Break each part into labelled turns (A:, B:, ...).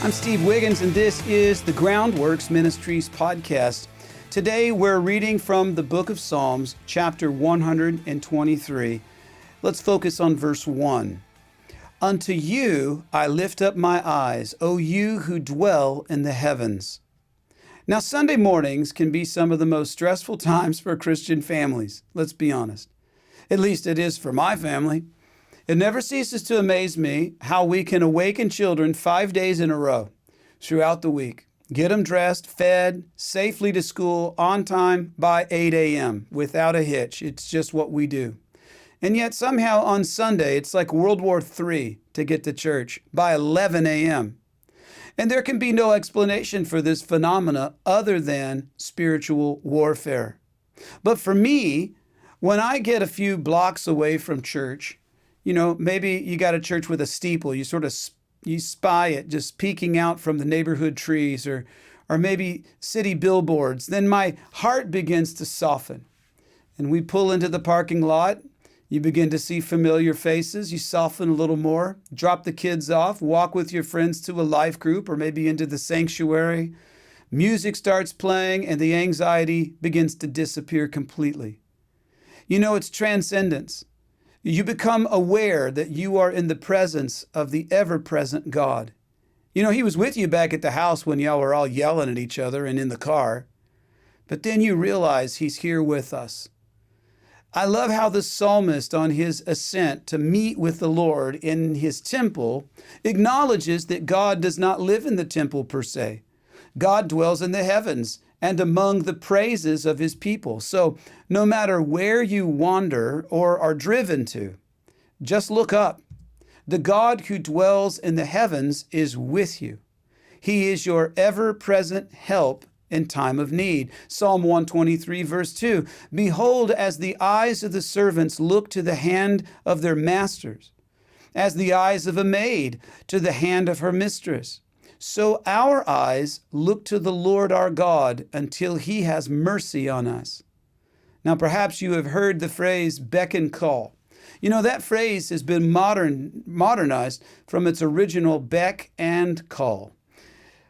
A: I'm Steve Wiggins, and this is the Groundworks Ministries podcast. Today, we're reading from the book of Psalms, chapter 123. Let's focus on verse 1. Unto you I lift up my eyes, O you who dwell in the heavens. Now, Sunday mornings can be some of the most stressful times for Christian families. Let's be honest. At least it is for my family. It never ceases to amaze me how we can awaken children 5 days in a row throughout the week, get them dressed, fed, safely to school on time by 8 a.m. without a hitch. It's just what we do. And yet somehow on Sunday, it's like World War III to get to church by 11 a.m. And there can be no explanation for this phenomena other than spiritual warfare. But for me, when I get a few blocks away from church, maybe you got a church with a steeple, you spy it just peeking out from the neighborhood trees or maybe city billboards, then my heart begins to soften. And we pull into the parking lot. You begin to see familiar faces. You soften a little more, drop the kids off, walk with your friends to a life group or maybe into the sanctuary. Music starts playing and the anxiety begins to disappear completely. It's transcendence. You become aware that you are in the presence of the ever-present God. He was with you back at the house when y'all were all yelling at each other and in the car. But then you realize He's here with us. I love how the psalmist on his ascent to meet with the Lord in His temple acknowledges that God does not live in the temple per se. God dwells in the heavens and among the praises of His people. So no matter where you wander or are driven to, just look up. The God who dwells in the heavens is with you. He is your ever-present help in time of need. Psalm 123, verse 2, Behold, as the eyes of the servants look to the hand of their masters, as the eyes of a maid to the hand of her mistress, so our eyes look to the Lord our God until He has mercy on us. Now, perhaps you have heard the phrase beck and call. That phrase has been modernized from its original beck and call.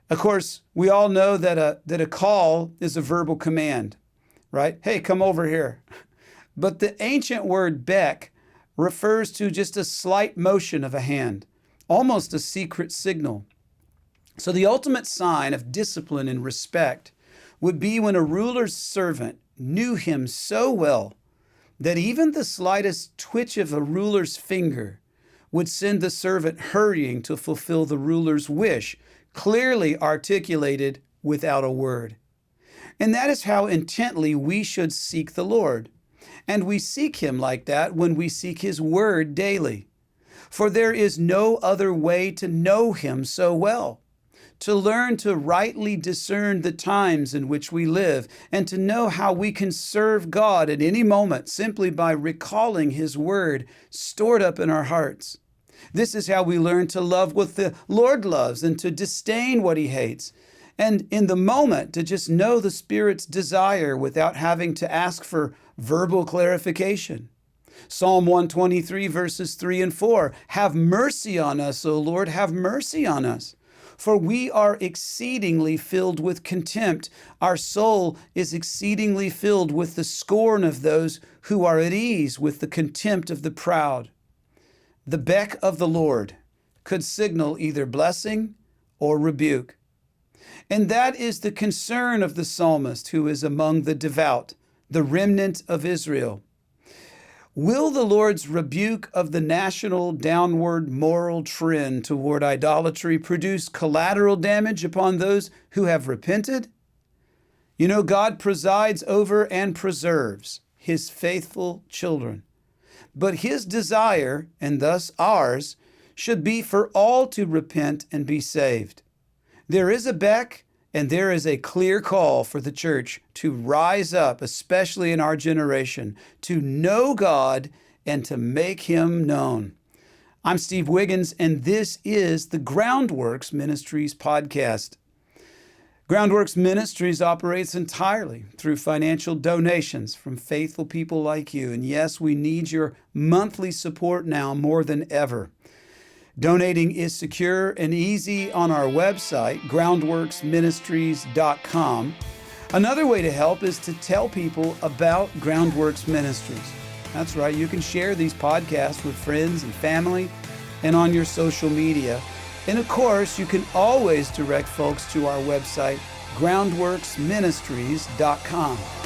A: Of course, we all know that a call is a verbal command, right? Hey, come over here. But the ancient word beck refers to just a slight motion of a hand, almost a secret signal. So the ultimate sign of discipline and respect would be when a ruler's servant knew him so well that even the slightest twitch of a ruler's finger would send the servant hurrying to fulfill the ruler's wish, clearly articulated without a word. And that is how intently we should seek the Lord. And we seek Him like that when we seek His word daily. For there is no other way to know Him so well. To learn to rightly discern the times in which we live, and to know how we can serve God at any moment simply by recalling His word stored up in our hearts. This is how we learn to love what the Lord loves and to disdain what He hates. And in the moment, to just know the Spirit's desire without having to ask for verbal clarification. Psalm 123, verses 3 and 4, Have mercy on us, O Lord, have mercy on us. For we are exceedingly filled with contempt. Our soul is exceedingly filled with the scorn of those who are at ease, with the contempt of the proud. The beck of the Lord could signal either blessing or rebuke. And that is the concern of the psalmist who is among the devout, the remnant of Israel. Will the Lord's rebuke of the national downward moral trend toward idolatry produce collateral damage upon those who have repented? God presides over and preserves His faithful children. But His desire, and thus ours, should be for all to repent and be saved. There is a beck and there is a clear call for the church to rise up, especially in our generation, to know God and to make Him known. I'm Steve Wiggins, and this is the Groundworks Ministries podcast. Groundworks Ministries operates entirely through financial donations from faithful people like you. And yes, we need your monthly support now more than ever. Donating is secure and easy on our website, groundworksministries.com. Another way to help is to tell people about Groundworks Ministries. That's right, you can share these podcasts with friends and family and on your social media. And of course, you can always direct folks to our website, groundworksministries.com.